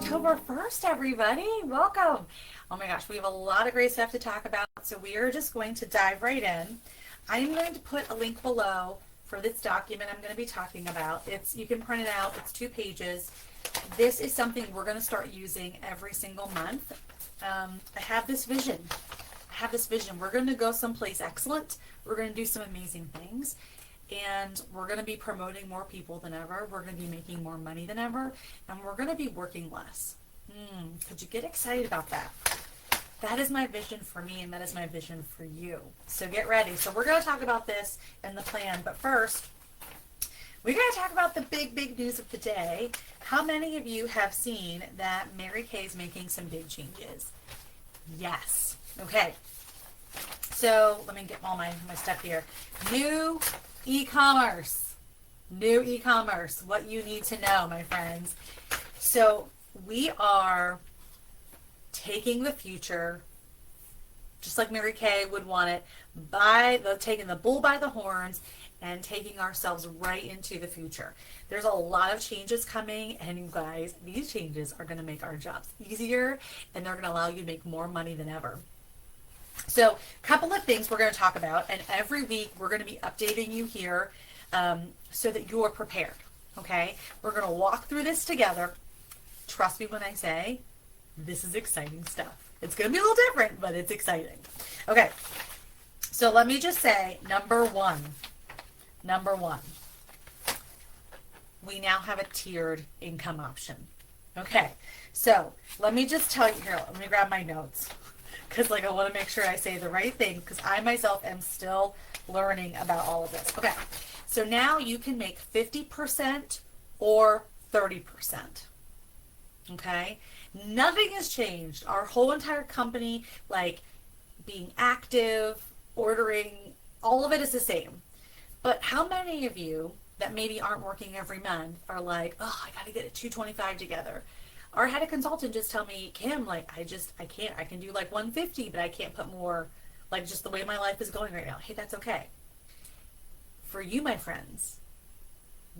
October 1st, everybody. Welcome. Oh my gosh, we have a lot of great stuff to talk about, so we are just going to dive right in. I'm going to put a link below for this document I'm going to be talking about. You can print it out. It's 2 pages. This is something we're going to start using every single month. I have this vision. We're going to go someplace excellent. We're going to do some amazing things. And we're going to be promoting more people than ever. We're going to be making more money than ever. And we're going to be working less. Could you get excited about that? That is my vision for me, and that is my vision for you. So get ready. So we're going to talk about this and the plan. But first, we're going to talk about the big news of the day. How many of you have seen that Mary Kay is making some big changes? Yes. Okay. So let me get all my stuff here. New e-commerce, what you need to know, my friends. So we are taking the future, just like Mary Kay would want it, taking the bull by the horns and taking ourselves right into the future. There's a lot of changes coming, and you guys, these changes are going to make our jobs easier, and they're going to allow you to make more money than ever. So a couple of things we're going to talk about, and every week we're going to be updating you here so that you're prepared, okay? We're going to walk through this together. Trust me when I say this is exciting stuff. It's going to be a little different, but it's exciting. Okay, so let me just say, number one, we now have a tiered income option. Okay, so let me just tell you here, let me grab my notes. Because I want to make sure I say the right thing, because I myself am still learning about all of this. Okay, so now you can make 50% or 30%. Okay, nothing has changed. Our whole entire company, being active, ordering, all of it is the same. But how many of you that maybe aren't working every month are like, oh, I got to get a 225 together? Or had a consultant just tell me, Kim, I can't, I can do 150, but I can't put more, just the way my life is going right now. Hey, that's okay. For you, my friends,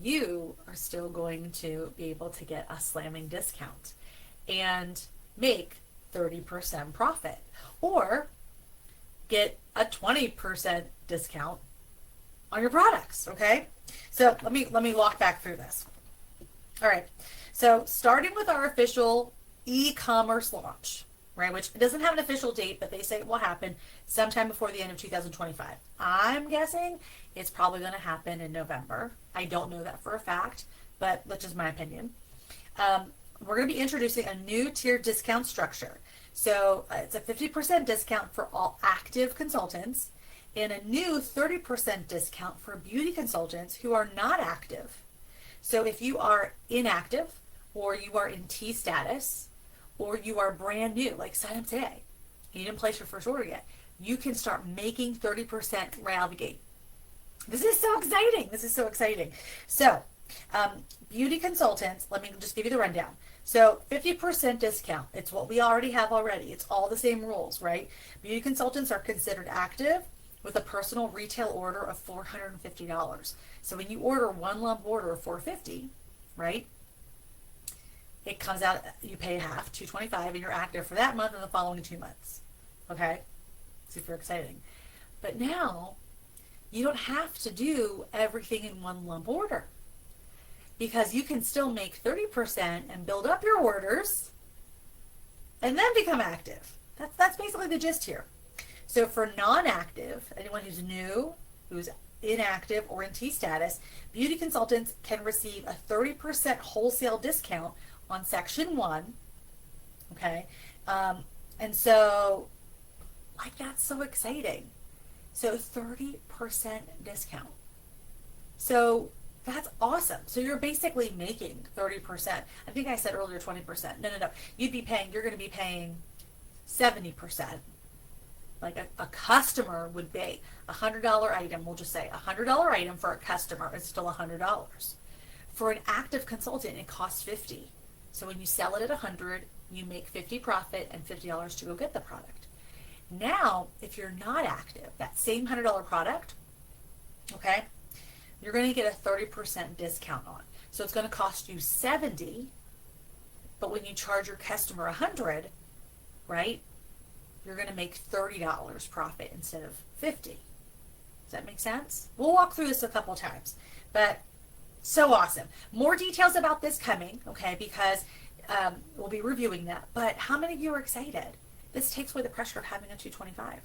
you are still going to be able to get a slamming discount and make 30% profit, or get a 20% discount on your products, okay? So let me walk back through this. All right. So starting with our official e-commerce launch, right, which doesn't have an official date, but they say it will happen sometime before the end of 2025. I'm guessing it's probably going to happen in November. I don't know that for a fact, but that's just my opinion. We're going to be introducing a new tier discount structure. So it's a 50% discount for all active consultants and a new 30% discount for beauty consultants who are not active. So if you are inactive, or you are in T status, or you are brand new, sign up today, you didn't place your first order yet, you can start making 30% right out of the gate. This is so exciting. So beauty consultants, let me just give you the rundown. So 50% discount, it's what we already have already. It's all the same rules, right? Beauty consultants are considered active with a personal retail order of $450. So when you order one lump order of $450, right, it comes out, you pay half, $225, and you're active for that month and the following 2 months. Okay? Super exciting. But now, you don't have to do everything in one lump order, because you can still make 30% and build up your orders and then become active. That's basically the gist here. So for non-active, anyone who's new, who's inactive, or in T status, beauty consultants can receive a 30% wholesale discount on section 1. Okay? And so, that's so exciting. So 30% discount. So that's awesome. So you're basically making 30%. I think I said earlier 20%. No. You're going to be paying 70%. A customer would pay a $100 item, we'll just say a $100 item for a customer is still $100. For an active consultant, it costs $50. So when you sell it at $100, you make $50 profit and $50 to go get the product. Now, if you're not active, that same $100 product, okay, you're going to get a 30% discount on. So it's going to cost you $70 But when you charge your customer 100, right, you're going to make $30 profit instead of 50. Does that make sense? We'll walk through this a couple times, but so awesome. More details about this coming, okay, because we'll be reviewing that. But how many of you are excited? This takes away the pressure of having a 225.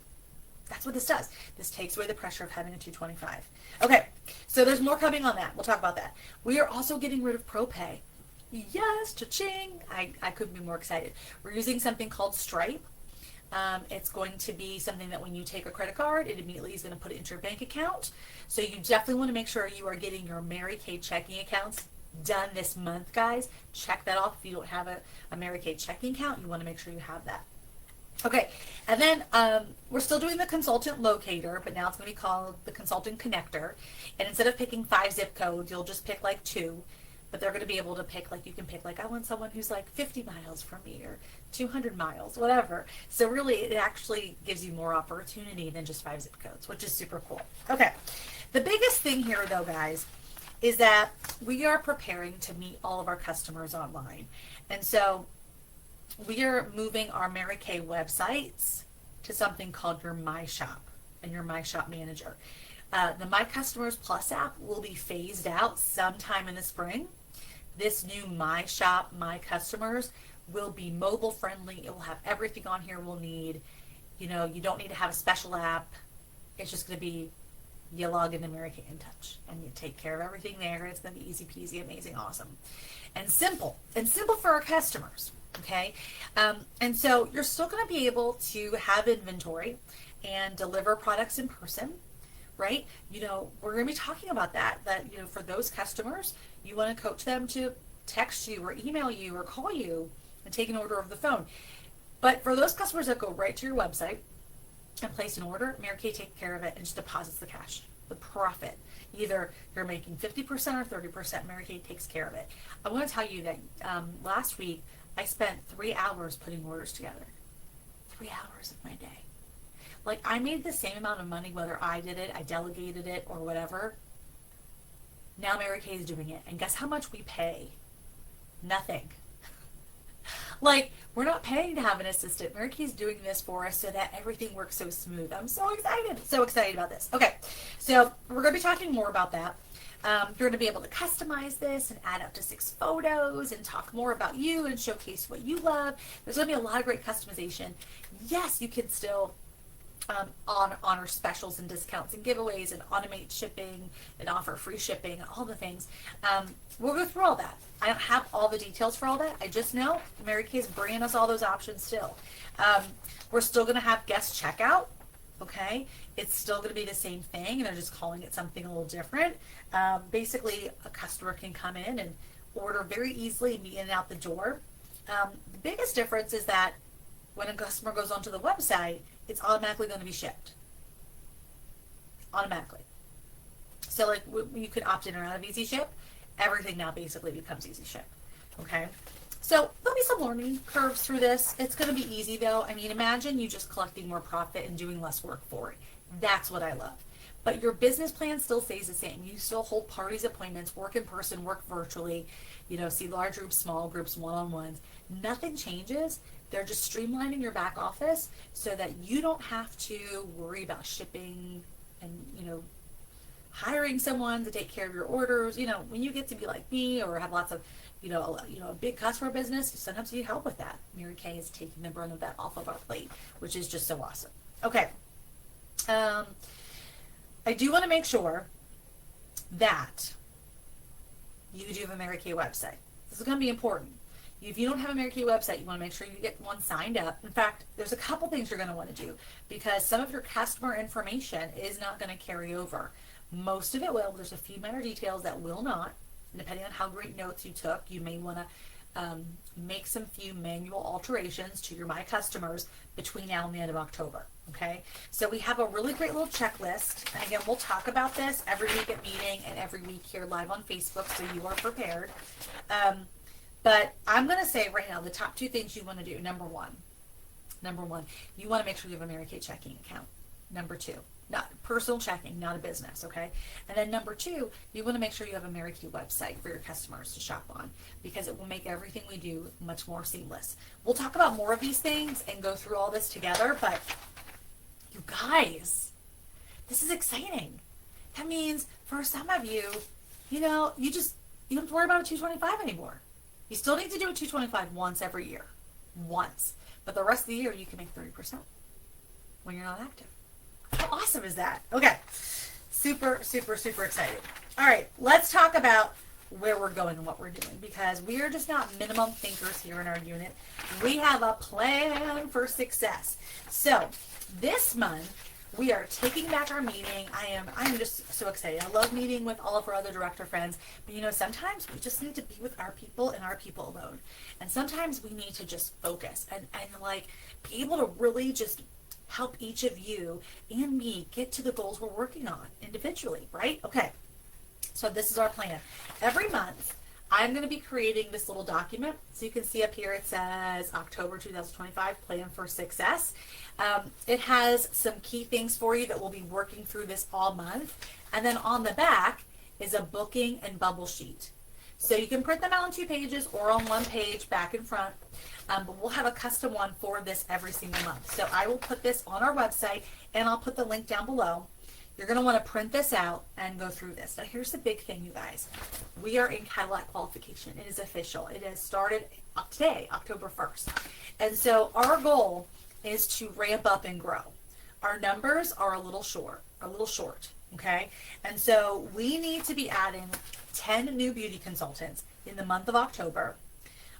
That's what this does. This takes away the pressure of having a 225. Okay, so there's more coming on that. We'll talk about that. We are also getting rid of ProPay. Yes, cha-ching. I couldn't be more excited. We're using something called Stripe. It's going to be something that when you take a credit card, it immediately is going to put it into your bank account. So you definitely want to make sure you are getting your Mary Kay checking accounts done this month, guys. Check that off. If you don't have a Mary Kay checking account, you want to make sure you have that. Okay, and then we're still doing the consultant locator, but now it's going to be called the consultant connector. And instead of picking 5 zip codes, you'll just pick like 2. But they're going to be able to pick, like, you can pick, like, I want someone who's like 50 miles from me or 200 miles, whatever. So really, it actually gives you more opportunity than just 5 zip codes, which is super cool. Okay, the biggest thing here, though, guys, is that we are preparing to meet all of our customers online. And so we are moving our Mary Kay websites to something called your My Shop and your My Shop Manager. The My Customers Plus app will be phased out sometime in the spring. This new My Shop, My Customers will be mobile friendly. It will have everything on here we'll need. You know, you don't need to have a special app. It's just going to be, you log into Mary Kay InTouch and you take care of everything there. It's going to be easy peasy, amazing, awesome. And simple for our customers. Okay. And so you're still going to be able to have inventory and deliver products in person, right? You know, we're going to be talking about that, you know, for those customers, you want to coach them to text you or email you or call you and take an order over the phone. But for those customers that go right to your website and place an order, Mary Kay takes care of it and just deposits the cash, the profit. Either you're making 50% or 30%, Mary Kay takes care of it. I want to tell you that last week, I spent 3 hours putting orders together. 3 hours of my day. Like, I made the same amount of money whether I did it, I delegated it, or whatever. Now Mary Kay is doing it. And guess how much we pay? Nothing. Like, we're not paying to have an assistant. Mary Kay is doing this for us so that everything works so smooth. I'm so excited. So excited about this. Okay, so we're going to be talking more about that. You're going to be able to customize this and add up to 6 photos and talk more about you and showcase what you love. There's going to be a lot of great customization. Yes, you can still honor specials and discounts and giveaways and automate shipping and offer free shipping and all the things. We'll go through all that. I don't have all the details for all that. I just know Mary Kay is bringing us all those options still. We're still going to have guest checkout. Okay, it's still going to be the same thing, and they're just calling it something a little different. Basically, a customer can come in and order very easily and be in and out the door. The biggest difference is that when a customer goes onto the website, it's automatically going to be shipped. Automatically. So, like, you could opt in or out of Easy Ship. Everything now basically becomes Easy Ship. Okay? So there'll be some learning curves through this. It's going to be easy, though. I mean, imagine you just collecting more profit and doing less work for it. That's what I love. But your business plan still stays the same. You still hold parties, appointments, work in person, work virtually, you know, see large groups, small groups, one-on-ones. Nothing changes. They're just streamlining your back office so that you don't have to worry about shipping and, you know, hiring someone to take care of your orders. You know, when you get to be like me or have lots of, you know, a big customer business, sometimes you need help with that. Mary Kay is taking the brunt of that off of our plate, which is just so awesome. Okay. I do want to make sure that you do have a Mary Kay website. This is going to be important. If you don't have a Mary Kay website, you want to make sure you get one signed up. In fact, there's a couple things you're going to want to do because some of your customer information is not going to carry over. Most of it will. There's a few minor details that will not. And depending on how great notes you took, you may want to make some few manual alterations to your My Customers between now and the end of October. Okay, so we have a really great little checklist. And again, we'll talk about this every week at meeting and every week here live on Facebook, so you are prepared. But I'm going to say right now, the top 2 things you want to do. Number one, you want to make sure you have a Mary Kay checking account. Number 2, not personal checking, not a business, okay? And then number two, you want to make sure you have a MaryQ website for your customers to shop on, because it will make everything we do much more seamless. We'll talk about more of these things and go through all this together, but you guys, this is exciting. That means for some of you, you don't have to worry about a 225 anymore. You still need to do a 225 once every year. Once. But the rest of the year, you can make 30% when you're not active. How awesome is that? Okay. Super, super, super excited. All right. Let's talk about where we're going and what we're doing, because we are just not minimum thinkers here in our unit. We have a plan for success. So this month, we are taking back our meeting. I'm just so excited. I love meeting with all of our other director friends, but sometimes we just need to be with our people and our people alone. And sometimes we need to just focus and like be able to really just help each of you and me get to the goals we're working on individually, right? Okay. So this is our plan. Every month, I'm going to be creating this little document. So you can see up here, it says October 2025 Plan for Success. It has some key things for you that we'll be working through this all month. And then on the back is a booking and bubble sheet. So you can print them out on 2 pages or on 1 page back and front. But we'll have a custom one for this every single month. So I will put this on our website, and I'll put the link down below. You're going to want to print this out and go through this. Now, here's the big thing, you guys. We are in Cadillac qualification. It is official. It has started today, October 1st. And so our goal is to ramp up and grow. Our numbers are a little short, okay? And so we need to be adding 10 new beauty consultants in the month of October.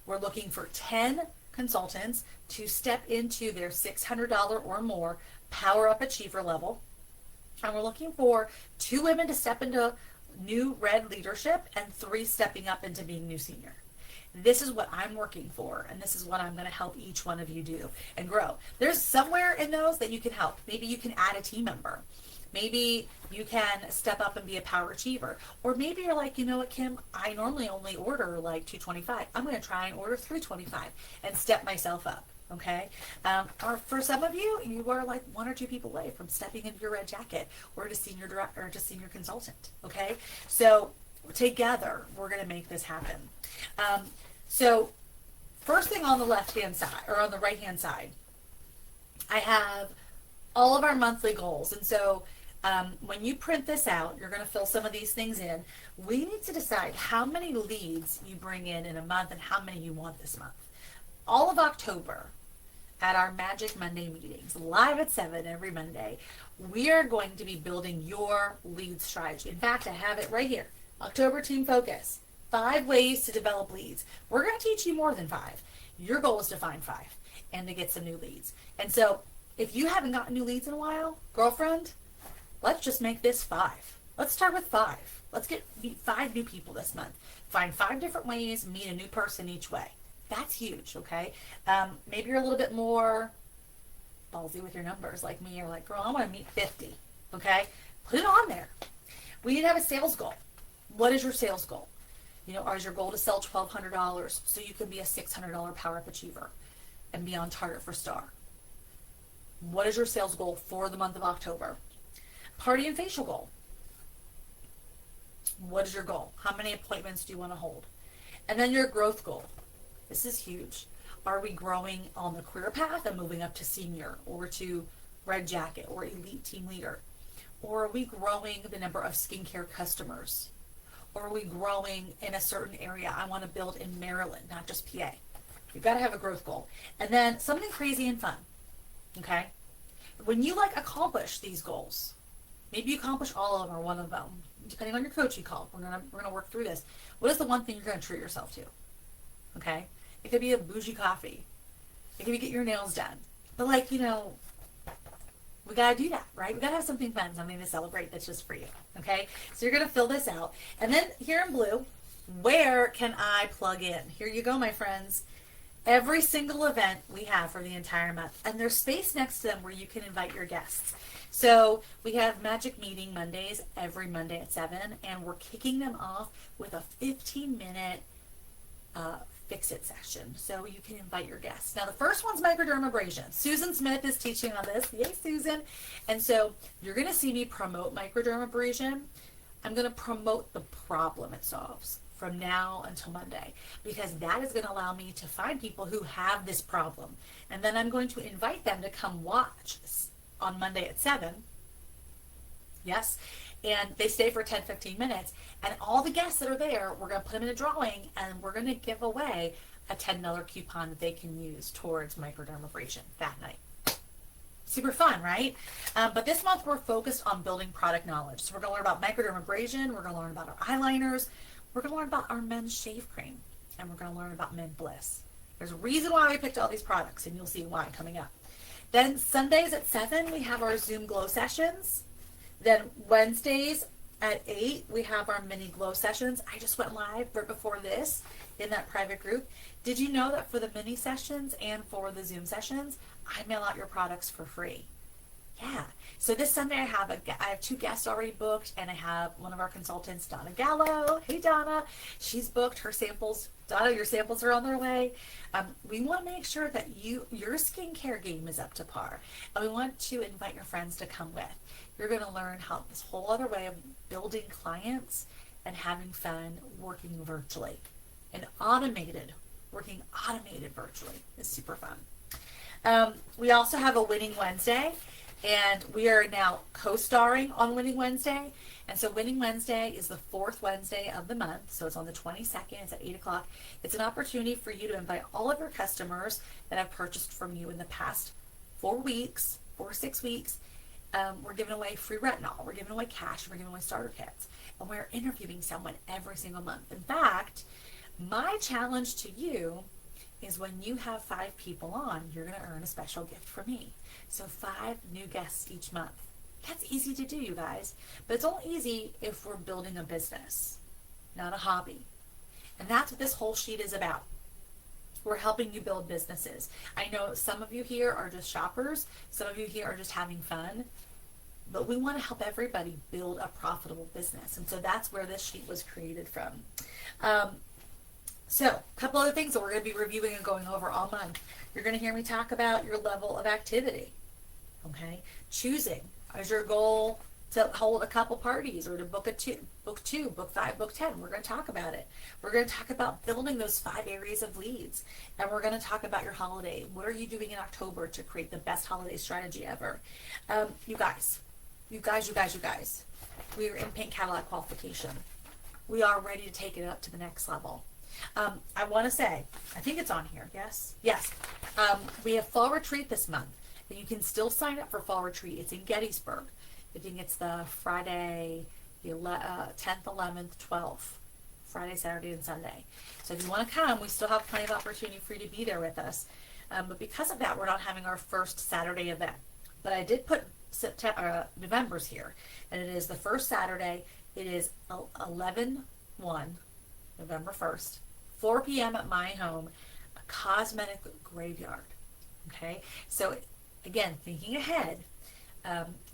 We're looking for 10 consultants to step into their $600 or more Power Up Achiever level. And we're looking for 2 women to step into new red leadership and 3 stepping up into being new senior. This is what I'm working for, and this is what I'm going to help each one of you do and grow. There's somewhere in those that you can help. Maybe you can add a team member. Maybe you can step up and be a power achiever. Or maybe you're like, you know what, Kim, I normally only order like 225. I'm going to try and order 325 and step myself up. Okay. Or for some of you, you are like 1 or 2 people away from stepping into your red jacket or to senior director or to senior consultant. Okay. So together, we're going to make this happen. So first thing on the left-hand side or on the right-hand side, I have all of our monthly goals. And so when you print this out, you're going to fill some of these things in. We need to decide how many leads you bring in a month and how many you want this month. All of October, at our Magic Monday meetings, live at 7 every Monday, we are going to be building your lead strategy. In fact, I have it right here. October Team Focus, 5 ways to develop leads. We're going to teach you more than 5. Your goal is to find 5 and to get some new leads. And so if you haven't gotten new leads in a while, girlfriend, let's just make this 5. Let's start with 5. Let's meet 5 new people this month. Find 5 different ways, meet a new person each way. That's huge, okay? Maybe you're a little bit more ballsy with your numbers like me. You're like, girl, I want to meet 50, okay? Put it on there. We need to have a sales goal. What is your sales goal? Is your goal to sell $1,200 so you can be a $600 Power Up Achiever and be on target for STAR? What is your sales goal for the month of October? Party and facial goal. What is your goal? How many appointments do you want to hold? And then your growth goal. This is huge. Are we growing on the career path and moving up to senior or to red jacket or elite team leader? Or are we growing the number of skincare customers? Or are we growing in a certain area? I want to build in Maryland, not just PA. You've got to have a growth goal. And then something crazy and fun. Okay? When you accomplish these goals, maybe you accomplish all of them or one of them, depending on your coach you call. We're gonna work through this. What is the one thing you're gonna treat yourself to? Okay? It could be a bougie coffee. It could be get your nails done. But we gotta do that, right? We gotta have something fun, something to celebrate that's just for you. Okay? So you're gonna fill this out. And then here in blue, where can I plug in? Here you go, my friends. Every single event we have for the entire month. And there's space next to them where you can invite your guests. So we have Magic Meeting Mondays every Monday at 7, and we're kicking them off with a 15-minute fix-it session. So you can invite your guests. Now the first one's microdermabrasion. Susan Smith is teaching on this. Yay, Susan. And so you're going to see me promote microdermabrasion. I'm going to promote the problem it solves from now until Monday, because that is going to allow me to find people who have this problem. And then I'm going to invite them to come watch on Monday at 7. Yes. And they stay for 10-15 minutes. And all the guests that are there, we're going to put them in a drawing, and we're going to give away a $10 coupon that they can use towards microdermabrasion that night. Super fun, right? But this month we're focused on building product knowledge. So we're going to learn about microdermabrasion. We're going to learn about our eyeliners. We're going to learn about our men's shave cream. And we're going to learn about Men Bliss. There's a reason why we picked all these products, and you'll see why coming up. Then Sundays at 7, we have our Zoom glow sessions. Then Wednesdays at 8, we have our mini glow sessions. I just went live right before this in that private group. Did you know that for the mini sessions and for the Zoom sessions, I mail out your products for free? Yeah. So this Sunday I have 2 guests already booked, and I have one of our consultants, Donna Gallo. Hey, Donna. She's booked her samples. Donna, your samples are on their way. We want to make sure that your skincare game is up to par, and we want to invite your friends to come with. You're going to learn how this whole other way of building clients and having fun working virtually. And working automated virtually is super fun. We also have a Winning Wednesday, and we are now co-starring on Winning Wednesday. And so Winning Wednesday is the 4th Wednesday of the month. So it's on the 22nd. It's at 8 o'clock. It's an opportunity for you to invite all of your customers that have purchased from you in the past 4 weeks, 4 or 6 weeks. We're giving away free retinol. We're giving away cash. We're giving away starter kits. And we're interviewing someone every single month. In fact, my challenge to you is when you have 5 people on, you're going to earn a special gift from me. So 5 new guests each month. That's easy to do, you guys. But it's only easy if we're building a business, not a hobby. And that's what this whole sheet is about. We're helping you build businesses. I know some of you here are just shoppers. Some of you here are just having fun. But we want to help everybody build a profitable business. And so that's where this sheet was created from. So a couple other things that we're going to be reviewing and going over all month. You're going to hear me talk about your level of activity. Okay? Choosing. Is your goal to hold a couple parties or to book 2, book 5, book 10? We're going to talk about it. We're going to talk about building those 5 areas of leads. And we're going to talk about your holiday. What are you doing in October to create the best holiday strategy ever? You guys. We are in Pink Cadillac qualification. We are ready to take it up to the next level. I want to say, I think it's on here. Yes. We have fall retreat this month, and you can still sign up for fall retreat. It's in Gettysburg. I think it's the Friday, the 10th, 11th, 12th, Friday, Saturday, and Sunday. So if you want to come, we still have plenty of opportunity for you to be there with us. But because of that, we're not having our first Saturday event. But I did put November's here, and it is the first Saturday. It is 11/1, November 1st, 4 p.m. at my home, a cosmetic graveyard. Okay, so again, thinking ahead,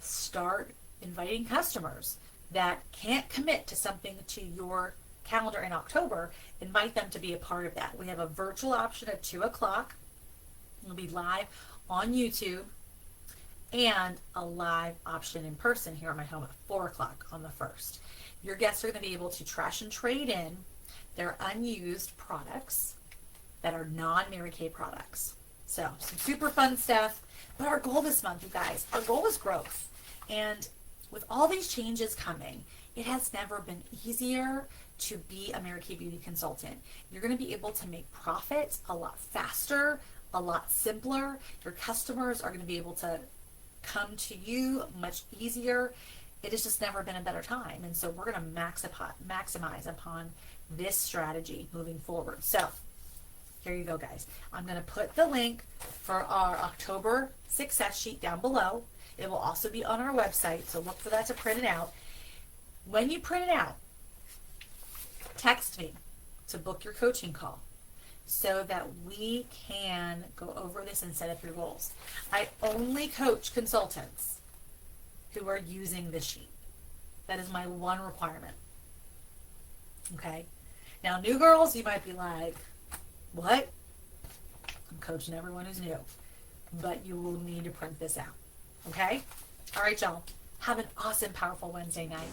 start inviting customers that can't commit to something to your calendar in October. Invite them to be a part of that. We have a virtual option at 2 o'clock. It'll be live on YouTube, and a live option in person here at my home at 4 o'clock on the 1st. Your guests are going to be able to trash and trade in their unused products that are non-Mary Kay products. So some super fun stuff. But our goal this month, you guys, our goal is growth. And with all these changes coming, it has never been easier to be a Mary Kay Beauty consultant. You're going to be able to make profits a lot faster, a lot simpler. Your customers are going to be able to come to you much easier. It has just never been a better time. And so we're going to maximize upon this strategy moving forward. So here you go, guys. I'm going to put the link for our October success sheet down below. It will also be on our website, so look for that to print it out. When you print it out, text me to book your coaching call so that we can go over this and set up your goals. I only coach consultants who are using this sheet. That is my one requirement. Okay? Now, new girls, you might be like, What? I'm coaching everyone who's new. But you will need to print this out. Okay? All right, y'all. Have an awesome, powerful Wednesday night.